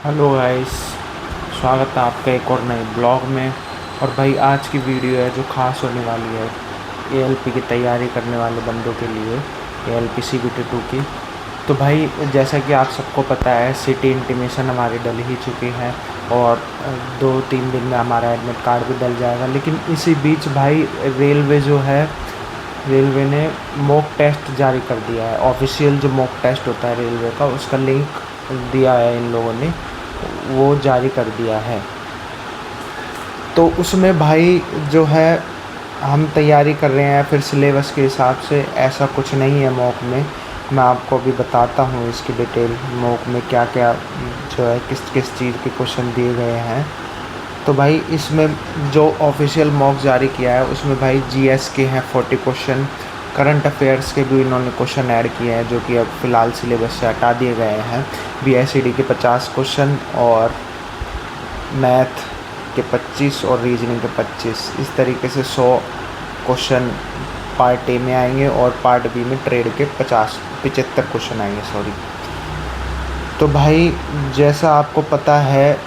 Hello guys, स्वागत है आपका एक और नए ब्लॉग में। और भाई आज की वीडियो है जो ख़ास होने वाली है एएलपी की तैयारी करने वाले बंदों के लिए, एएलपी CBT 2 की। तो भाई जैसा कि आप सबको पता है, सिटी इंटीमेशन हमारी डल ही चुकी है और 2-3 दिन में हमारा एडमिट कार्ड भी डल जाएगा। लेकिन इसी बीच भाई रेलवे ने मॉक टेस्ट जारी कर दिया है। ऑफिशियल जो मॉक टेस्ट होता है रेलवे का, उसका लिंक दिया है इन लोगों ने, वो जारी कर दिया है। तो उसमें भाई जो है हम तैयारी कर रहे हैं फिर सिलेबस के हिसाब से, ऐसा कुछ नहीं है मॉक में। मैं आपको अभी बताता हूँ इसकी डिटेल, मॉक में क्या क्या जो है किस किस चीज़ के क्वेश्चन दिए गए हैं। तो भाई इसमें जो ऑफिशियल मॉक जारी किया है उसमें भाई जीएस के हैं 40 क्वेश्चन, करंट अफेयर्स के भी इन्होंने क्वेश्चन ऐड किए हैं जो कि अब फ़िलहाल सिलेबस से हटा दिए गए हैं। BICD के 50 क्वेश्चन और मैथ के 25 और रीजनिंग के 25, इस तरीके से 100 क्वेश्चन पार्ट ए में आएंगे और पार्ट बी में ट्रेड के 75 क्वेश्चन आएंगे, सॉरी। तो भाई जैसा आपको पता है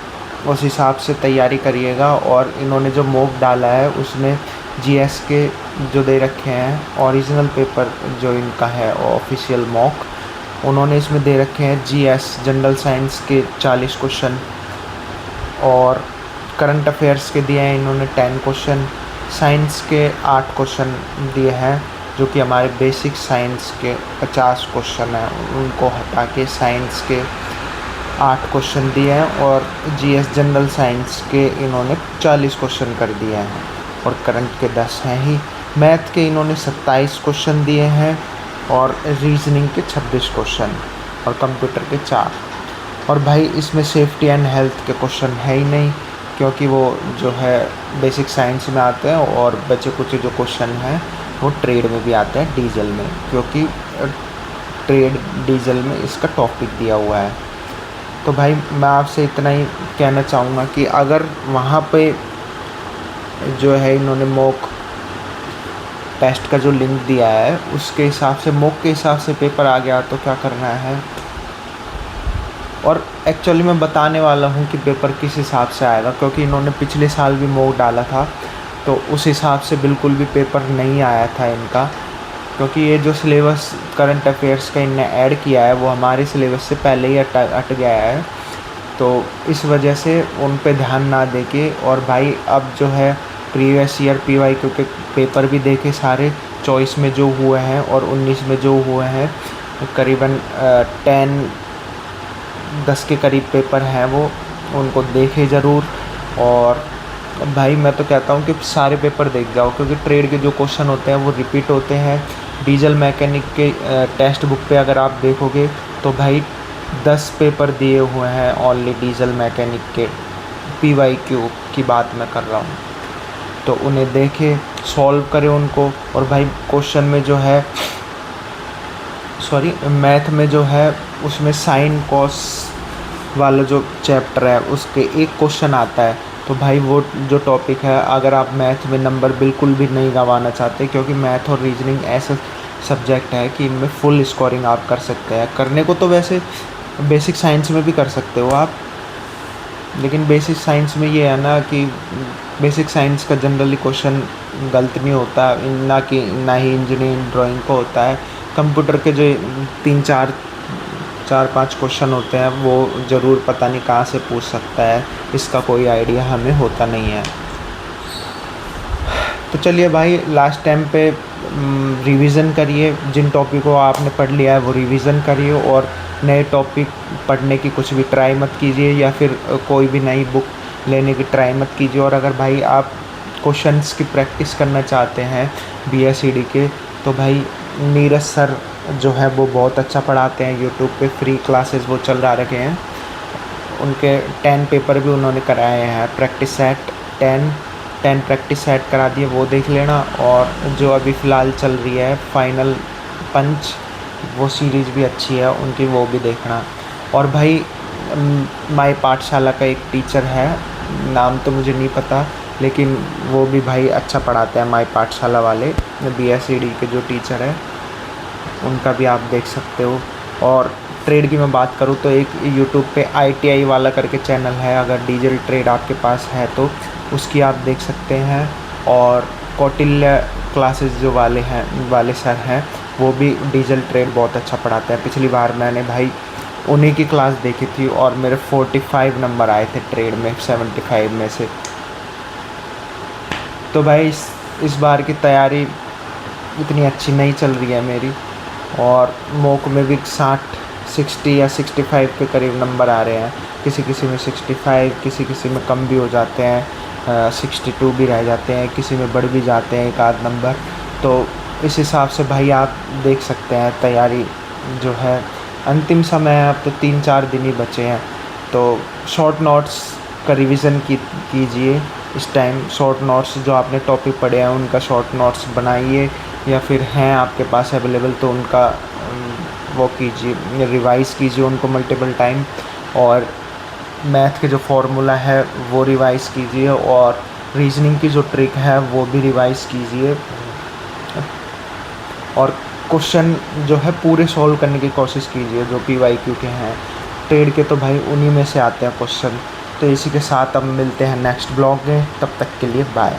उस हिसाब से तैयारी करिएगा। और इन्होंने जो मॉक डाला है उसमें जीएस के जो दे रखे हैं ओरिजिनल पेपर, जो इनका है ऑफिशियल मॉक, उन्होंने इसमें दे रखे हैं जीएस जनरल साइंस के 40 क्वेश्चन और करंट अफेयर्स के दिए हैं इन्होंने 10 क्वेश्चन, साइंस के 8 क्वेश्चन दिए हैं जो कि हमारे बेसिक साइंस के 50 क्वेश्चन हैं, उनको हटा के साइंस के 8 क्वेश्चन दिए हैं और जीएस जनरल साइंस के इन्होंने 40 क्वेश्चन कर दिए हैं और करंट के 10 हैं ही। मैथ के इन्होंने 27 क्वेश्चन दिए हैं और रीजनिंग के 26 क्वेश्चन और कंप्यूटर के 4। और भाई इसमें सेफ्टी एंड हेल्थ के क्वेश्चन है ही नहीं, क्योंकि वो जो है बेसिक साइंस में आते हैं और बचे कुछ जो क्वेश्चन हैं वो ट्रेड में भी आते हैं, डीजल में, क्योंकि ट्रेड डीजल में इसका टॉपिक दिया हुआ है। तो भाई मैं आपसे इतना ही कहना चाहूँगा कि अगर वहाँ पे जो है इन्होंने मॉक टेस्ट का जो लिंक दिया है उसके हिसाब से, मॉक के हिसाब से पेपर आ गया तो क्या करना है। और एक्चुअली मैं बताने वाला हूँ कि पेपर किस हिसाब से आएगा, क्योंकि इन्होंने पिछले साल भी मॉक डाला था तो उस हिसाब से बिल्कुल भी पेपर नहीं आया था इनका, क्योंकि ये जो सिलेबस करंट अफेयर्स का इनने ऐड किया है वो हमारे सिलेबस से पहले ही हट गया है। तो इस वजह से उन पे ध्यान ना देके, और भाई अब जो है प्रीवियस ईयर PYQ के पेपर भी देखे सारे, 24 में जो हुए हैं और 19 में जो हुए हैं, करीबन 10 के करीब पेपर हैं वो, उनको देखे ज़रूर। और भाई मैं तो कहता हूँ कि सारे पेपर देख जाओ, क्योंकि ट्रेड के जो क्वेश्चन होते हैं वो रिपीट होते हैं। डीजल मैकेनिक के टेक्स्ट बुक पे अगर आप देखोगे तो भाई 10 पेपर दिए हुए हैं ओनली डीजल मैकेनिक के, PYQ की बात मैं कर रहा हूँ। तो उन्हें देखे, सॉल्व करें उनको। और भाई क्वेश्चन में जो है, सॉरी, मैथ में जो है उसमें साइन कॉस वाला जो चैप्टर है उसके एक क्वेश्चन आता है। तो भाई वो जो टॉपिक है, अगर आप मैथ में नंबर बिल्कुल भी नहीं गंवाना चाहते, क्योंकि मैथ और रीजनिंग ऐसा सब्जेक्ट है कि इनमें फुल स्कोरिंग आप कर सकते हैं। करने को तो वैसे बेसिक साइंस में भी कर सकते हो आप, लेकिन बेसिक साइंस में ये है ना कि बेसिक साइंस का जनरली क्वेश्चन गलत नहीं होता, ना ही इंजीनियरिंग ड्राइंग को होता है। कंप्यूटर के जो 4-5 क्वेश्चन होते हैं वो ज़रूर पता नहीं कहाँ से पूछ सकता है, इसका कोई आइडिया हमें होता नहीं है। तो चलिए भाई लास्ट टाइम पे रिवीज़न करिए, जिन टॉपिक को आपने पढ़ लिया है वो रिवीज़न करिए, और नए टॉपिक पढ़ने की कुछ भी ट्राई मत कीजिए, या फिर कोई भी नई बुक लेने की ट्राई मत कीजिए। और अगर भाई आप क्वेश्चंस की प्रैक्टिस करना चाहते हैं BICD के, तो भाई नीरज सर जो है वो बहुत अच्छा पढ़ाते हैं, यूट्यूब पे फ्री क्लासेस वो चल रहा रखे हैं। उनके 10 पेपर भी उन्होंने कराए हैं, प्रैक्टिस सेट 10 प्रैक्टिस सेट करा दिए, वो देख लेना। और जो अभी फ़िलहाल चल रही है फाइनल पंच, वो सीरीज़ भी अच्छी है उनकी, वो भी देखना। और भाई माई पाठशाला का एक टीचर है, नाम तो मुझे नहीं पता, लेकिन वो भी भाई अच्छा पढ़ाते हैं, माई पाठशाला वाले BICD के जो टीचर है उनका भी आप देख सकते हो। और ट्रेड की मैं बात करूँ तो एक यूट्यूब पे ITI वाला करके चैनल है, अगर डीजल ट्रेड आपके पास है तो उसकी आप देख सकते हैं। और कौटिल्य क्लासेस जो वाले सर हैं, वो भी डीजल ट्रेड बहुत अच्छा पढ़ाते हैं। पिछली बार मैंने भाई उन्हीं की क्लास देखी थी और मेरे 45 नंबर आए थे ट्रेड में 75 में से। तो भाई इस बार की तैयारी इतनी अच्छी नहीं चल रही है मेरी, और मॉक में भी 60 या 65 के करीब नंबर आ रहे हैं। किसी किसी में 65, किसी किसी में कम भी हो जाते हैं, 62 भी रह जाते हैं, किसी में बढ़ भी जाते हैं एक आध नंबर। तो इस हिसाब से भाई आप देख सकते हैं तैयारी जो है, अंतिम समय है, अब तो 3-4 दिन ही बचे हैं। तो शॉर्ट नोट्स का रिवीज़न कीजिए इस टाइम। शॉर्ट नोट्स जो आपने टॉपिक पढ़े हैं उनका शॉर्ट नोट्स बनाइए, या फिर हैं आपके पास अवेलेबल तो उनका वो कीजिए, रिवाइज़ कीजिए उनको मल्टीपल टाइम। और मैथ के जो फार्मूला है वो रिवाइज़ कीजिए, और रीजनिंग की जो ट्रिक है वो भी रिवाइज़ कीजिए। और क्वेश्चन जो है पूरे सॉल्व करने की कोशिश कीजिए जो PYQ के हैं। ट्रेड के तो भाई उन्हीं में से आते हैं क्वेश्चन। तो इसी के साथ अब मिलते हैं नेक्स्ट ब्लॉग में, तब तक के लिए बाय।